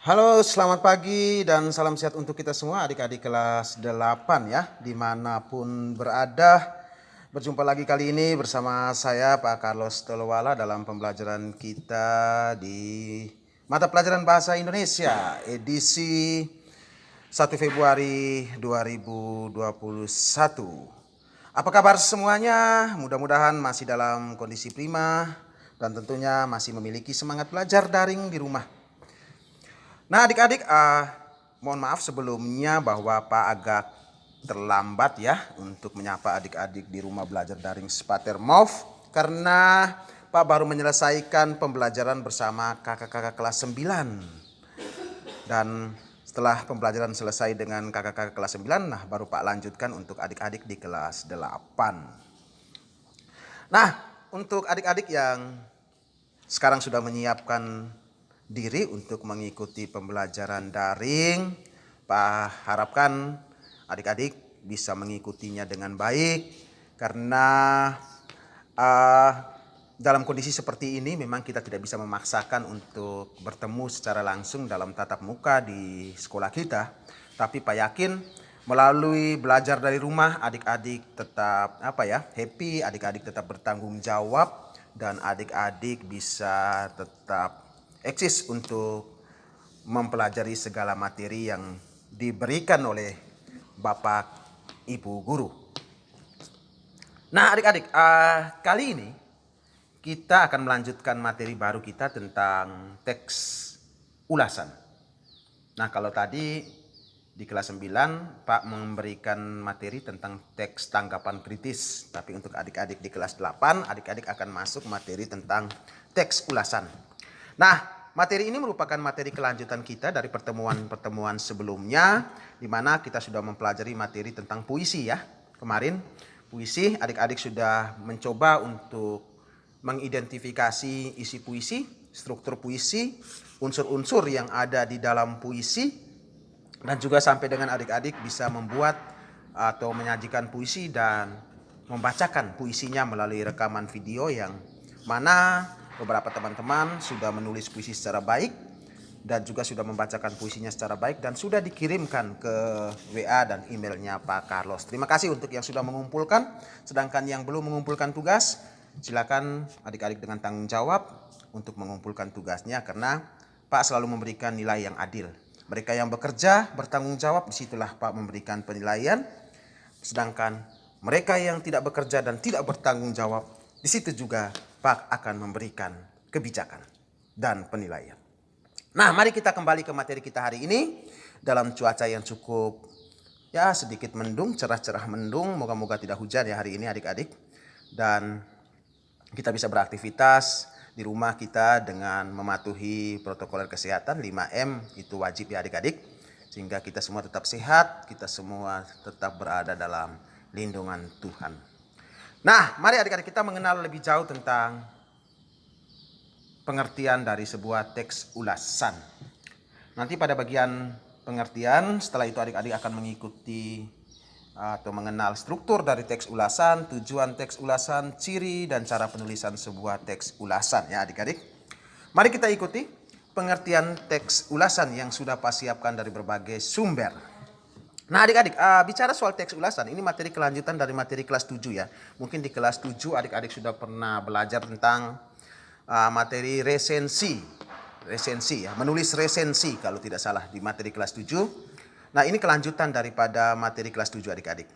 Halo, selamat pagi dan salam sehat untuk kita semua adik-adik kelas 8 ya, dimanapun berada. Berjumpa lagi kali ini bersama saya Pak Carlos Tolowala dalam pembelajaran kita di mata pelajaran Bahasa Indonesia edisi 1 Februari 2021. Apa kabar semuanya? Mudah-mudahan masih dalam kondisi prima dan tentunya masih memiliki semangat belajar daring di rumah. Nah adik-adik, mohon maaf sebelumnya bahwa Pak agak terlambat ya untuk menyapa adik-adik di rumah belajar daring Spatermov karena Pak baru menyelesaikan pembelajaran bersama kakak-kakak kelas 9. Dan setelah pembelajaran selesai dengan kakak-kakak kelas 9, nah baru Pak lanjutkan untuk adik-adik di kelas 8. Nah, untuk adik-adik yang sekarang sudah menyiapkan diri untuk mengikuti pembelajaran daring, Pak harapkan adik-adik bisa mengikutinya dengan baik karena dalam kondisi seperti ini memang kita tidak bisa memaksakan untuk bertemu secara langsung dalam tatap muka di sekolah kita, tapi Pak yakin melalui belajar dari rumah adik-adik tetap happy, adik-adik tetap bertanggung jawab dan adik-adik bisa tetap eksis untuk mempelajari segala materi yang diberikan oleh Bapak Ibu Guru. Nah adik-adik, kali ini kita akan melanjutkan materi baru kita tentang teks ulasan. Nah kalau tadi di kelas 9 Pak memberikan materi tentang teks tanggapan kritis, tapi untuk adik-adik di kelas 8 adik-adik akan masuk materi tentang teks ulasan. Nah, materi ini merupakan materi kelanjutan kita dari pertemuan-pertemuan sebelumnya, di mana kita sudah mempelajari materi tentang puisi ya. Kemarin puisi adik-adik sudah mencoba untuk mengidentifikasi isi puisi, struktur puisi, unsur-unsur yang ada di dalam puisi, dan juga sampai dengan adik-adik bisa membuat atau menyajikan puisi dan membacakan puisinya melalui rekaman video yang mana beberapa teman-teman sudah menulis puisi secara baik dan juga sudah membacakan puisinya secara baik dan sudah dikirimkan ke WA dan emailnya Pak Carlos. Terima kasih untuk yang sudah mengumpulkan, sedangkan yang belum mengumpulkan tugas, silakan adik-adik dengan tanggung jawab untuk mengumpulkan tugasnya karena Pak selalu memberikan nilai yang adil. Mereka yang bekerja bertanggung jawab, disitulah Pak memberikan penilaian, sedangkan mereka yang tidak bekerja dan tidak bertanggung jawab, di situ juga Pak akan memberikan kebijakan dan penilaian. Nah, mari kita kembali ke materi kita hari ini dalam cuaca yang cukup ya sedikit mendung, cerah-cerah mendung. Moga-moga tidak hujan ya hari ini adik-adik. Dan kita bisa beraktivitas di rumah kita dengan mematuhi protokol kesehatan 5M itu wajib ya adik-adik. Sehingga kita semua tetap sehat, kita semua tetap berada dalam lindungan Tuhan. Nah, mari adik-adik kita mengenal lebih jauh tentang pengertian dari sebuah teks ulasan. Nanti pada bagian pengertian, setelah itu adik-adik akan mengikuti atau mengenal struktur dari teks ulasan, tujuan teks ulasan, ciri dan cara penulisan sebuah teks ulasan ya adik-adik. Mari kita ikuti pengertian teks ulasan yang sudah Pak siapkan dari berbagai sumber. Nah adik-adik, bicara soal teks ulasan, ini materi kelanjutan dari materi kelas 7 ya. Mungkin di kelas 7 adik-adik sudah pernah belajar tentang materi resensi ya, menulis resensi kalau tidak salah di materi kelas 7. Nah ini kelanjutan daripada materi kelas 7 adik-adik.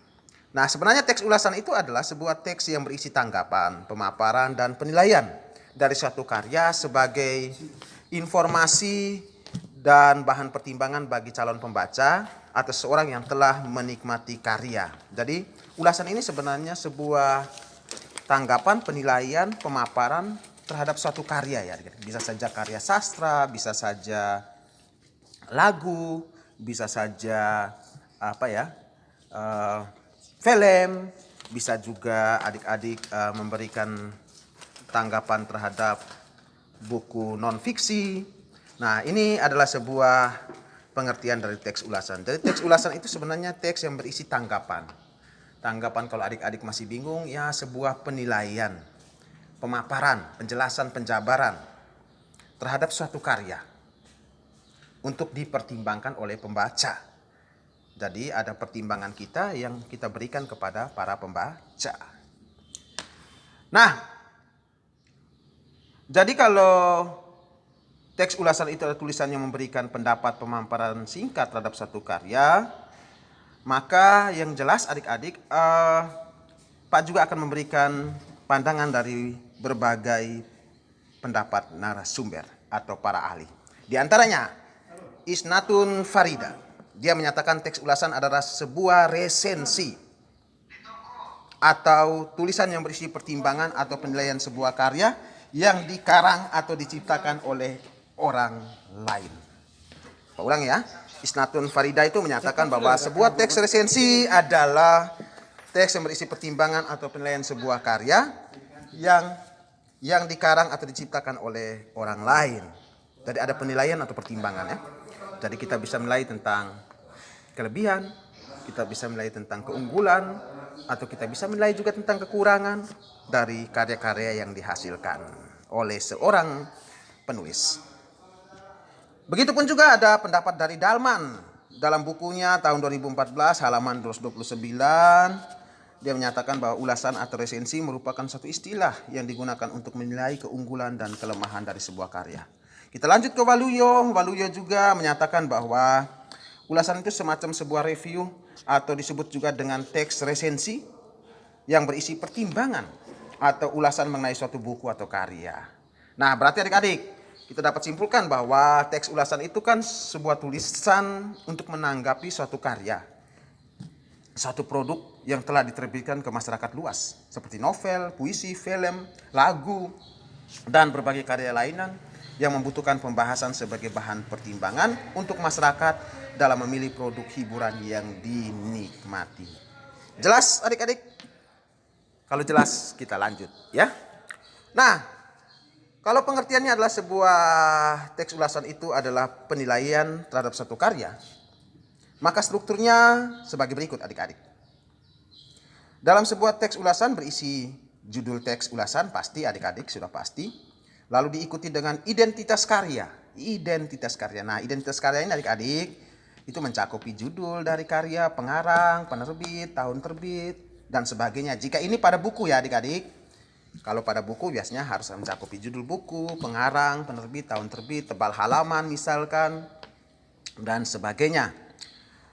Nah sebenarnya teks ulasan itu adalah sebuah teks yang berisi tanggapan, pemaparan, dan penilaian dari suatu karya sebagai informasi dan bahan pertimbangan bagi calon pembaca atau seorang yang telah menikmati karya. Jadi ulasan ini sebenarnya sebuah tanggapan, penilaian, pemaparan terhadap suatu karya ya. Bisa saja karya sastra, bisa saja lagu, bisa saja film, bisa juga adik-adik memberikan tanggapan terhadap buku non-fiksi. Nah ini adalah sebuah pengertian dari teks ulasan. Jadi teks ulasan itu sebenarnya teks yang berisi tanggapan. Tanggapan kalau adik-adik masih bingung ya sebuah penilaian, pemaparan, penjelasan, penjabaran terhadap suatu karya. untuk dipertimbangkan oleh pembaca. Jadi ada pertimbangan kita yang kita berikan kepada para pembaca. Nah, jadi kalau teks ulasan itu adalah tulisan yang memberikan pendapat pemaparan singkat terhadap satu karya, maka yang jelas adik-adik, Pak juga akan memberikan pandangan dari berbagai pendapat narasumber atau para ahli. Di antaranya Isnatun Farida. Dia menyatakan teks ulasan adalah sebuah resensi atau tulisan yang berisi pertimbangan atau penilaian sebuah karya yang dikarang atau diciptakan oleh orang lain. Pak ulang ya. Isnatun Farida itu menyatakan bahwa sebuah teks resensi adalah teks yang berisi pertimbangan atau penilaian sebuah karya yang dikarang atau diciptakan oleh orang lain. Jadi ada penilaian atau pertimbangan ya. Jadi kita bisa menilai tentang kelebihan, kita bisa menilai tentang keunggulan, atau kita bisa menilai juga tentang kekurangan dari karya-karya yang dihasilkan oleh seorang penulis. Begitupun juga ada pendapat dari Dalman dalam bukunya tahun 2014 halaman 229. Dia menyatakan bahwa ulasan atau resensi merupakan satu istilah yang digunakan untuk menilai keunggulan dan kelemahan dari sebuah karya. Kita lanjut ke Waluyo. Waluyo juga menyatakan bahwa ulasan itu semacam sebuah review atau disebut juga dengan teks resensi yang berisi pertimbangan atau ulasan mengenai suatu buku atau karya. Nah, berarti adik-adik, kita dapat simpulkan bahwa teks ulasan itu kan sebuah tulisan untuk menanggapi suatu karya, satu produk yang telah diterbitkan ke masyarakat luas, seperti novel, puisi, film, lagu, dan berbagai karya lainnya yang membutuhkan pembahasan sebagai bahan pertimbangan untuk masyarakat dalam memilih produk hiburan yang dinikmati. Jelas adik-adik? Kalau jelas kita lanjut ya. Nah, kalau pengertiannya adalah sebuah teks ulasan itu adalah penilaian terhadap satu karya, maka strukturnya sebagai berikut adik-adik. Dalam sebuah teks ulasan berisi judul teks ulasan, pasti adik-adik sudah pasti. Lalu diikuti dengan identitas karya. Identitas karya. Nah, identitas karya ini adik-adik itu mencakupi judul dari karya, pengarang, penerbit, tahun terbit, dan sebagainya. Jika ini pada buku ya adik-adik. Kalau pada buku biasanya harus mencakupi judul buku, pengarang, penerbit, tahun terbit, tebal halaman misalkan, dan sebagainya.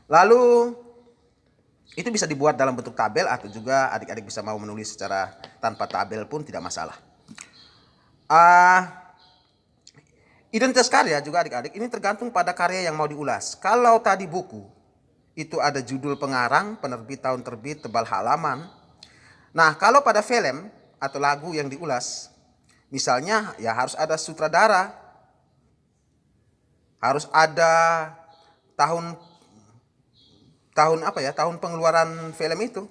Lalu itu bisa dibuat dalam bentuk tabel atau juga adik-adik bisa mau menulis secara tanpa tabel pun tidak masalah. Identitas karya juga adik-adik ini tergantung pada karya yang mau diulas. Kalau tadi buku itu ada judul pengarang, penerbit, tahun terbit, tebal halaman. Nah, kalau pada film atau lagu yang diulas, misalnya ya harus ada sutradara, harus ada tahun pengeluaran film itu,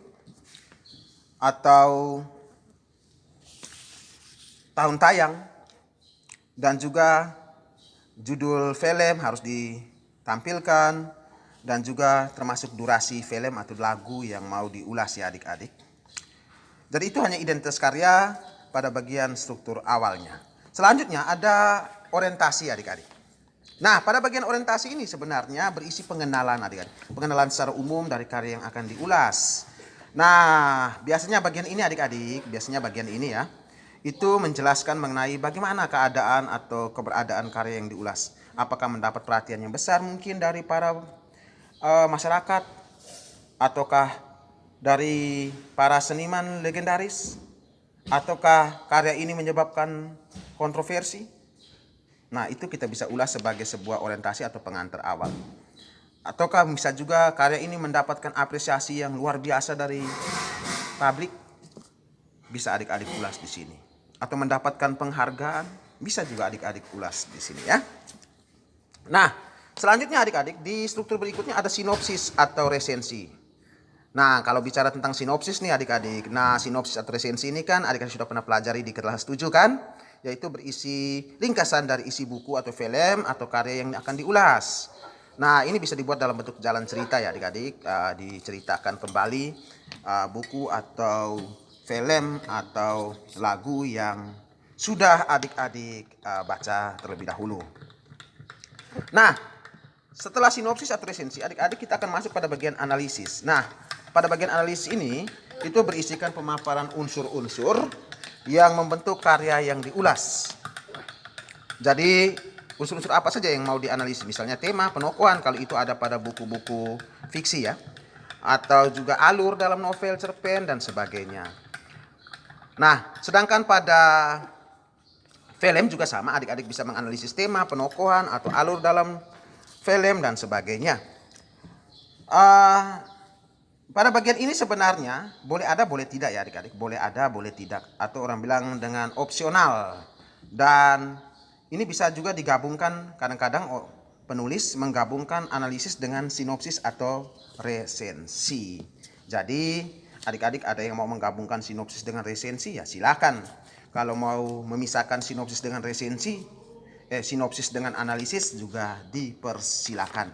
atau tahun tayang, dan juga judul film harus ditampilkan, dan juga termasuk durasi film atau lagu yang mau diulas ya adik-adik. Jadi itu hanya identitas karya pada bagian struktur awalnya. Selanjutnya ada orientasi adik-adik. Nah, pada bagian orientasi ini sebenarnya berisi pengenalan adik-adik. Pengenalan secara umum dari karya yang akan diulas. Nah, biasanya bagian ini adik-adik, ya, itu menjelaskan mengenai bagaimana keadaan atau keberadaan karya yang diulas. Apakah mendapat perhatian yang besar mungkin dari para masyarakat, ataukah dari para seniman legendaris, ataukah karya ini menyebabkan kontroversi. Nah, itu kita bisa ulas sebagai sebuah orientasi atau pengantar awal. Ataukah bisa juga karya ini mendapatkan apresiasi yang luar biasa dari publik, bisa adik-adik ulas di sini. Atau mendapatkan penghargaan, bisa juga adik-adik ulas di sini ya. Nah, selanjutnya adik-adik di struktur berikutnya ada sinopsis atau resensi. Nah, kalau bicara tentang sinopsis nih adik-adik. Nah, sinopsis atau resensi ini kan adik-adik sudah pernah pelajari di kelas 7 kan? Yaitu berisi ringkasan dari isi buku atau film atau karya yang akan diulas. Nah, ini bisa dibuat dalam bentuk jalan cerita ya adik-adik. Diceritakan kembali buku atau film atau lagu yang sudah adik-adik baca terlebih dahulu. Nah, setelah sinopsis atau resensi, adik-adik kita akan masuk pada bagian analisis. Nah, pada bagian analisis ini itu berisikan pemaparan unsur-unsur yang membentuk karya yang diulas. Jadi unsur-unsur apa saja yang mau dianalisis, misalnya tema, penokohan kalau itu ada pada buku-buku fiksi ya, atau juga alur dalam novel, cerpen dan sebagainya. Nah, sedangkan pada film juga sama, adik-adik bisa menganalisis tema, penokohan atau alur dalam film dan sebagainya. Pada bagian ini sebenarnya boleh ada boleh tidak ya adik-adik, boleh ada boleh tidak, atau orang bilang dengan opsional. Dan ini bisa juga digabungkan, kadang-kadang penulis menggabungkan analisis dengan sinopsis atau resensi. Jadi adik-adik ada yang mau menggabungkan sinopsis dengan resensi ya silakan. Kalau mau memisahkan sinopsis dengan resensi, sinopsis dengan analisis juga dipersilakan.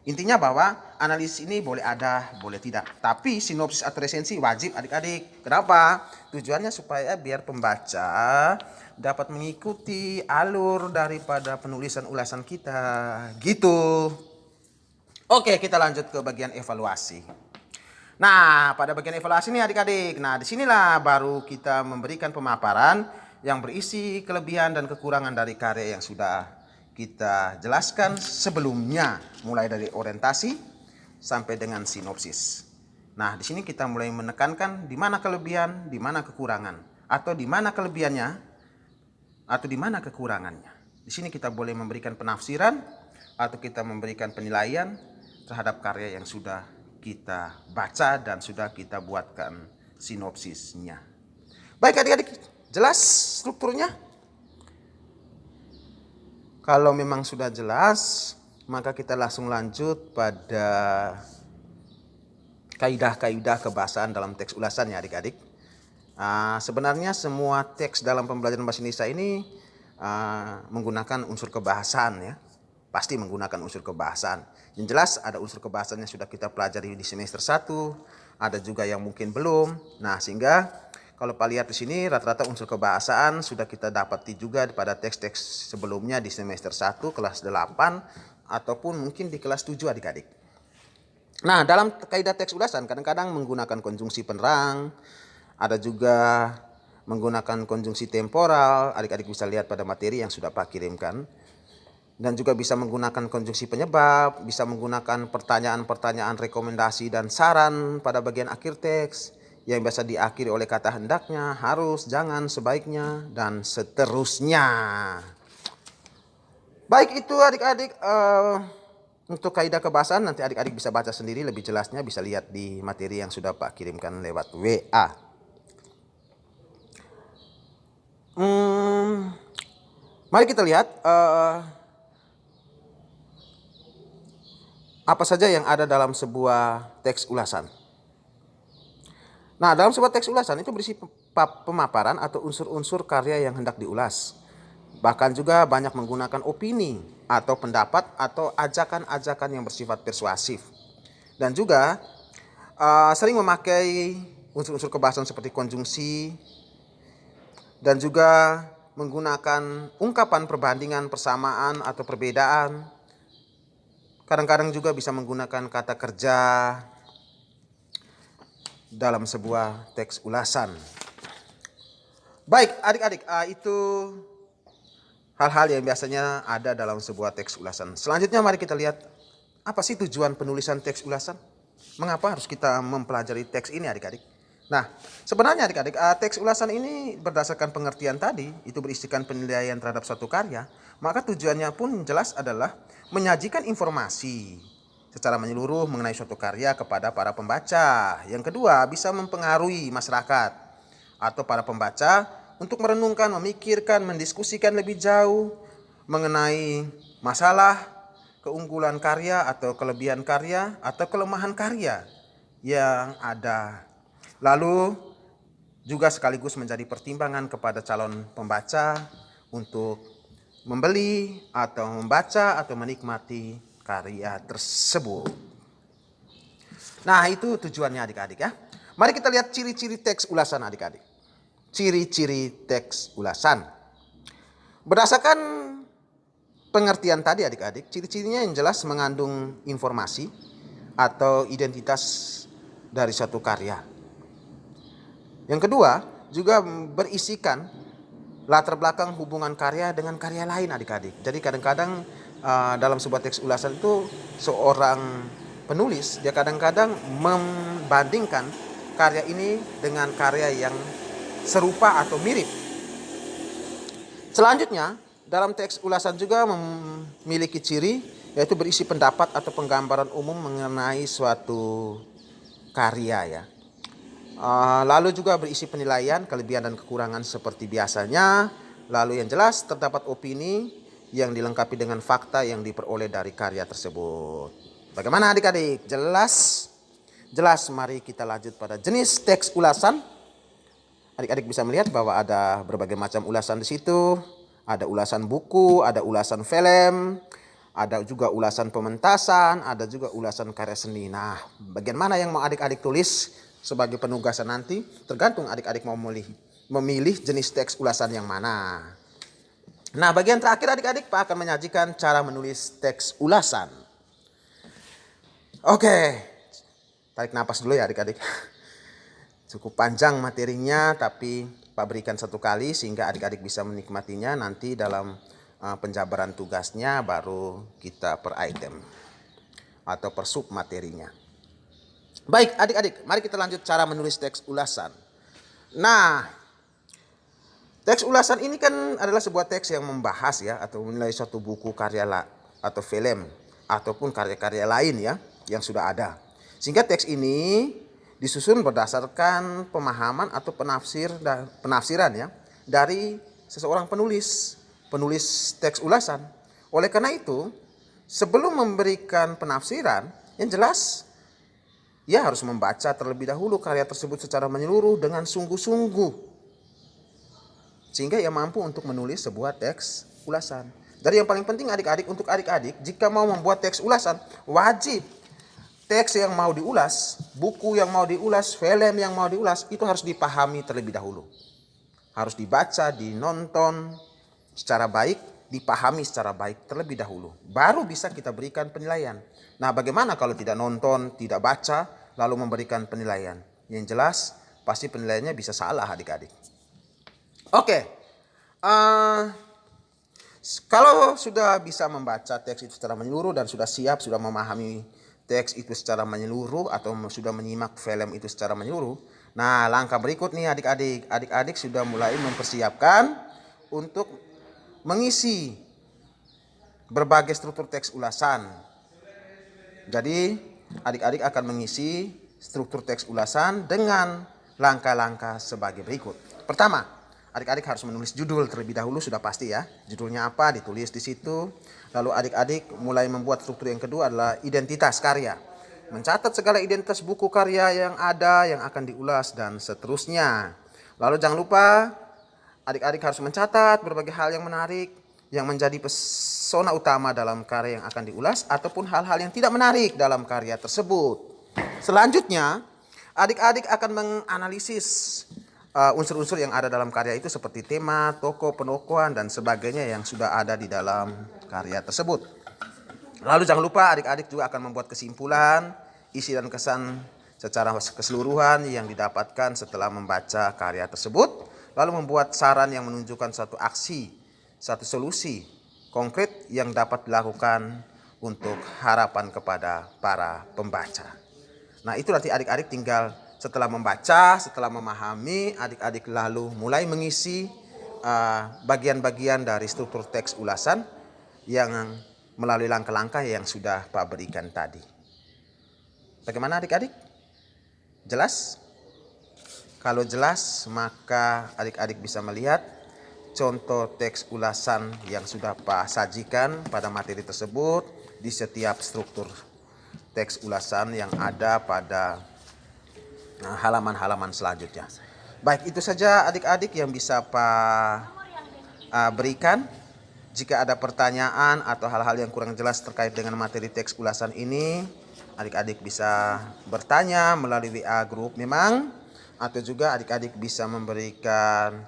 Intinya bahwa analisis ini boleh ada, boleh tidak. Tapi sinopsis atau resensi wajib adik-adik. Kenapa? Tujuannya supaya biar pembaca dapat mengikuti alur daripada penulisan ulasan kita. Gitu. Oke, kita lanjut ke bagian evaluasi. Nah, pada bagian evaluasi ini adik-adik. Nah, disinilah baru kita memberikan pemaparan yang berisi kelebihan dan kekurangan dari karya yang sudah kita jelaskan sebelumnya, mulai dari orientasi sampai dengan sinopsis. Nah, di sini kita mulai menekankan di mana kelebihan, di mana kekurangan, atau di mana kelebihannya, atau di mana kekurangannya. Di sini kita boleh memberikan penafsiran atau kita memberikan penilaian terhadap karya yang sudah kita baca dan sudah kita buatkan sinopsisnya. Baik adik-adik, jelas strukturnya? Kalau memang sudah jelas, maka kita langsung lanjut pada kaidah-kaidah kebahasaan dalam teks ulasan ya adik-adik. Sebenarnya semua teks dalam pembelajaran bahasa Indonesia ini menggunakan unsur kebahasaan ya. Pasti menggunakan unsur kebahasaan. Yang jelas ada unsur kebahasaan yang sudah kita pelajari di semester 1, ada juga yang mungkin belum. Nah, sehingga kalau Pak lihat di sini rata-rata unsur kebahasaan sudah kita dapati juga pada teks-teks sebelumnya di semester 1 kelas 8 ataupun mungkin di kelas 7 adik-adik. Nah, dalam kaidah teks ulasan kadang-kadang menggunakan konjungsi penerang, ada juga menggunakan konjungsi temporal, adik-adik bisa lihat pada materi yang sudah Pak kirimkan. Dan juga bisa menggunakan konjungsi penyebab, bisa menggunakan pertanyaan-pertanyaan rekomendasi dan saran pada bagian akhir teks yang biasa diakhiri oleh kata hendaknya, harus, jangan, sebaiknya, dan seterusnya. Baik itu adik-adik, untuk kaidah kebahasaan nanti adik-adik bisa baca sendiri lebih jelasnya, bisa lihat di materi yang sudah Pak kirimkan lewat WA. Mari kita lihat apa saja yang ada dalam sebuah teks ulasan. Nah, dalam sebuah teks ulasan itu berisi pemaparan atau unsur-unsur karya yang hendak diulas. Bahkan juga banyak menggunakan opini atau pendapat atau ajakan-ajakan yang bersifat persuasif. Dan juga sering memakai unsur-unsur kebahasan seperti konjungsi dan juga menggunakan ungkapan perbandingan, persamaan atau perbedaan. Kadang-kadang juga bisa menggunakan kata kerja dalam sebuah teks ulasan. Baik adik-adik, itu hal-hal yang biasanya ada dalam sebuah teks ulasan. Selanjutnya mari kita lihat apa sih tujuan penulisan teks ulasan? Mengapa harus kita mempelajari teks ini adik-adik? Nah, sebenarnya adik-adik, teks ulasan ini berdasarkan pengertian tadi, itu berisikan penilaian terhadap suatu karya, maka tujuannya pun jelas adalah menyajikan informasi secara menyeluruh mengenai suatu karya kepada para pembaca. Yang kedua, bisa mempengaruhi masyarakat atau para pembaca untuk merenungkan, memikirkan, mendiskusikan lebih jauh mengenai masalah, keunggulan karya atau kelebihan karya atau kelemahan karya yang ada. Lalu juga sekaligus menjadi pertimbangan kepada calon pembaca untuk membeli atau membaca atau menikmati karya tersebut. Nah, itu tujuannya adik-adik ya. Mari kita lihat ciri-ciri teks ulasan adik-adik. Ciri-ciri teks ulasan. Berdasarkan pengertian tadi adik-adik, ciri-cirinya yang jelas mengandung informasi atau identitas dari suatu karya. Yang kedua, juga berisikan latar belakang hubungan karya dengan karya lain adik-adik. Jadi kadang-kadang dalam sebuah teks ulasan itu seorang penulis dia kadang-kadang membandingkan karya ini dengan karya yang serupa atau mirip. Selanjutnya, dalam teks ulasan juga memiliki ciri yaitu berisi pendapat atau penggambaran umum mengenai suatu karya ya. Lalu juga berisi penilaian, kelebihan dan kekurangan seperti biasanya. Lalu yang jelas terdapat opini yang dilengkapi dengan fakta yang diperoleh dari karya tersebut. Bagaimana adik-adik? Jelas? Jelas, mari kita lanjut pada jenis teks ulasan. Adik-adik bisa melihat bahwa ada berbagai macam ulasan di situ. Ada ulasan buku, ada ulasan film, ada juga ulasan pementasan, ada juga ulasan karya seni. Nah, bagian mana yang mau adik-adik tulis sebagai penugasan nanti? Tergantung adik-adik mau memilih jenis teks ulasan yang mana. Nah, bagian terakhir adik-adik Pak akan menyajikan cara menulis teks ulasan. Oke, tarik napas dulu ya adik-adik. Cukup panjang materinya, tapi Pak berikan satu kali sehingga adik-adik bisa menikmatinya. Nanti dalam penjabaran tugasnya baru kita per item atau per sub materinya. Baik adik-adik, mari kita lanjut cara menulis teks ulasan. Nah, teks ulasan ini kan adalah sebuah teks yang membahas ya atau menilai suatu buku, karya atau film ataupun karya-karya lain ya yang sudah ada. Sehingga teks ini disusun berdasarkan pemahaman atau penafsiran ya dari seseorang penulis teks ulasan. Oleh karena itu, sebelum memberikan penafsiran, yang jelas ia harus membaca terlebih dahulu karya tersebut secara menyeluruh dengan sungguh-sungguh, sehingga ia mampu untuk menulis sebuah teks ulasan. Jadi yang paling penting adik-adik, untuk adik-adik jika mau membuat teks ulasan, wajib teks yang mau diulas, buku yang mau diulas, film yang mau diulas, itu harus dipahami terlebih dahulu. Harus dibaca, dinonton secara baik, dipahami secara baik terlebih dahulu. Baru bisa kita berikan penilaian. Nah, bagaimana kalau tidak nonton, tidak baca, lalu memberikan penilaian? Yang jelas, pasti penilaiannya bisa salah adik-adik. Oke, kalau sudah bisa membaca teks itu secara menyeluruh dan sudah siap, sudah memahami teks itu secara menyeluruh atau sudah menyimak film itu secara menyeluruh. Nah, langkah berikut nih adik-adik. Adik-adik sudah mulai mempersiapkan untuk mengisi berbagai struktur teks ulasan. Jadi, adik-adik akan mengisi struktur teks ulasan dengan langkah-langkah sebagai berikut. Pertama, adik-adik harus menulis judul terlebih dahulu, sudah pasti ya. Judulnya apa, ditulis di situ. Lalu adik-adik mulai membuat struktur yang kedua adalah identitas karya. Mencatat segala identitas buku karya yang ada, yang akan diulas, dan seterusnya. Lalu jangan lupa adik-adik harus mencatat berbagai hal yang menarik, yang menjadi pesona utama dalam karya yang akan diulas, ataupun hal-hal yang tidak menarik dalam karya tersebut. Selanjutnya, adik-adik akan menganalisis unsur-unsur yang ada dalam karya itu seperti tema, tokoh, penokohan, dan sebagainya yang sudah ada di dalam karya tersebut. Lalu jangan lupa adik-adik juga akan membuat kesimpulan, isi dan kesan secara keseluruhan yang didapatkan setelah membaca karya tersebut. Lalu membuat saran yang menunjukkan satu aksi, satu solusi konkret yang dapat dilakukan untuk harapan kepada para pembaca. Nah, itu nanti adik-adik tinggal setelah membaca, setelah memahami, adik-adik lalu mulai mengisi bagian-bagian dari struktur teks ulasan yang melalui langkah-langkah yang sudah Pak berikan tadi. Bagaimana adik-adik? Jelas? Kalau jelas, maka adik-adik bisa melihat contoh teks ulasan yang sudah Pak sajikan pada materi tersebut di setiap struktur teks ulasan yang ada pada halaman-halaman selanjutnya. Baik, itu saja adik-adik yang bisa Pak berikan. Jika ada pertanyaan atau hal-hal yang kurang jelas terkait dengan materi teks ulasan ini, adik-adik bisa bertanya melalui WA grup memang, atau juga adik-adik bisa memberikan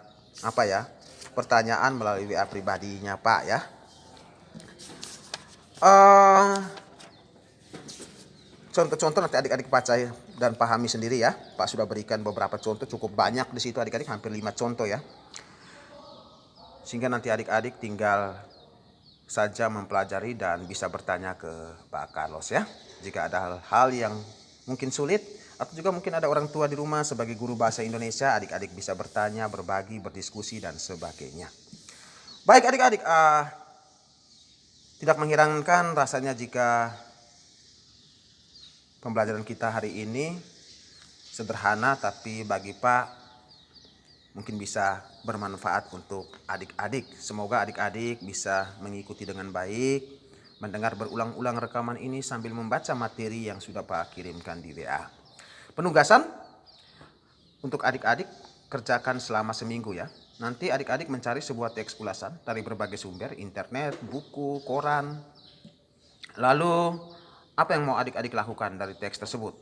pertanyaan melalui WA pribadinya Pak ya. Eh, Contoh-contoh nanti adik-adik baca dan pahami sendiri ya. Pak sudah berikan beberapa contoh, cukup banyak di situ adik-adik, hampir 5 contoh ya. Sehingga nanti adik-adik tinggal saja mempelajari dan bisa bertanya ke Pak Carlos ya. Jika ada hal-hal yang mungkin sulit, atau juga mungkin ada orang tua di rumah sebagai guru bahasa Indonesia, adik-adik bisa bertanya, berbagi, berdiskusi, dan sebagainya. Baik adik-adik, tidak mengherankan rasanya jika pembelajaran kita hari ini sederhana, tapi bagi Pak mungkin bisa bermanfaat untuk adik-adik. Semoga adik-adik bisa mengikuti dengan baik, mendengar berulang-ulang rekaman ini sambil membaca materi yang sudah Pak kirimkan di WA. Penugasan untuk adik-adik kerjakan selama seminggu ya. Nanti adik-adik mencari sebuah teks ulasan dari berbagai sumber, internet, buku, koran. Lalu apa yang mau adik-adik lakukan dari teks tersebut?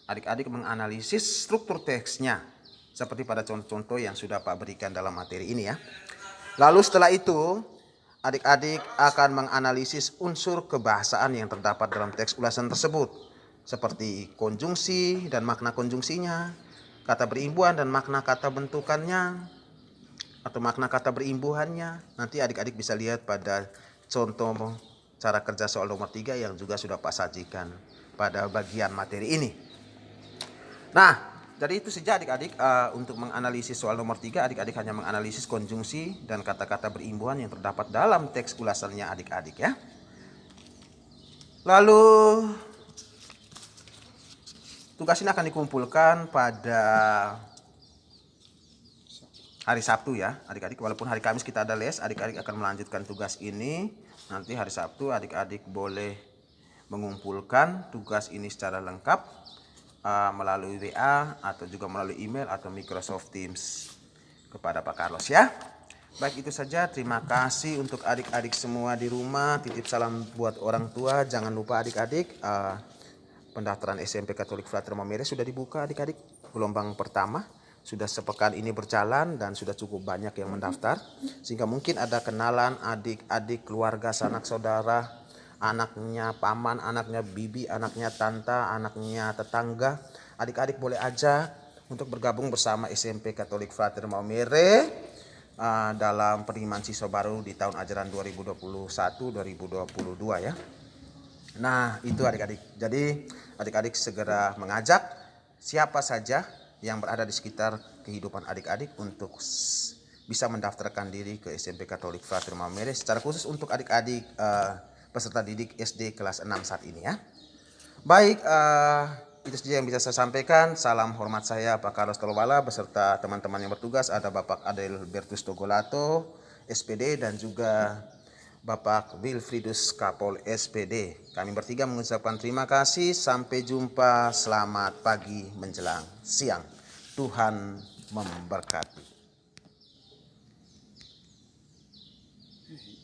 Adik-adik menganalisis struktur teksnya seperti pada contoh-contoh yang sudah Pak berikan dalam materi ini ya. Lalu setelah itu adik-adik akan menganalisis unsur kebahasaan yang terdapat dalam teks ulasan tersebut, seperti konjungsi dan makna konjungsinya, kata berimbuhan dan makna kata bentukannya, atau makna kata berimbuhannya. Nanti adik-adik bisa lihat pada contoh cara kerja soal nomor 3 yang juga sudah Pak sajikan pada bagian materi ini. Nah, dari itu saja adik-adik, untuk menganalisis soal nomor 3, adik-adik hanya menganalisis konjungsi dan kata-kata berimbuhan yang terdapat dalam teks ulasannya adik-adik ya. Lalu tugas ini akan dikumpulkan pada hari Sabtu ya adik-adik. Walaupun hari Kamis kita ada les, adik-adik akan melanjutkan tugas ini. Nanti hari Sabtu adik-adik boleh mengumpulkan tugas ini secara lengkap melalui WA atau juga melalui email atau Microsoft Teams kepada Pak Carlos ya. Baik, itu saja. Terima kasih untuk adik-adik semua di rumah. Titip salam buat orang tua. Jangan lupa adik-adik, pendaftaran SMP Katolik Frater Maumere sudah dibuka adik-adik. Gelombang pertama sudah sepekan ini berjalan dan sudah cukup banyak yang mendaftar. Sehingga mungkin ada kenalan adik-adik, keluarga, sanak saudara, anaknya paman, anaknya bibi, anaknya tante, anaknya tetangga. Adik-adik boleh ajak untuk bergabung bersama SMP Katolik Frater Maumere dalam penerimaan siswa baru di tahun ajaran 2021-2022 ya. Nah, itu adik-adik. Jadi adik-adik segera mengajak siapa saja yang berada di sekitar kehidupan adik-adik untuk bisa mendaftarkan diri ke SMP Katolik Frater Maumere, secara khusus untuk adik-adik peserta didik SD kelas 6 saat ini ya. Baik, itu saja yang bisa saya sampaikan. Salam hormat saya Pak Carlos Tolobala beserta teman-teman yang bertugas. Ada Bapak Adelbertus Togolato SPD dan juga Bapak Wilfridus Kapol SPD. Kami bertiga mengucapkan terima kasih. Sampai jumpa. Selamat pagi menjelang siang. Tuhan memberkati.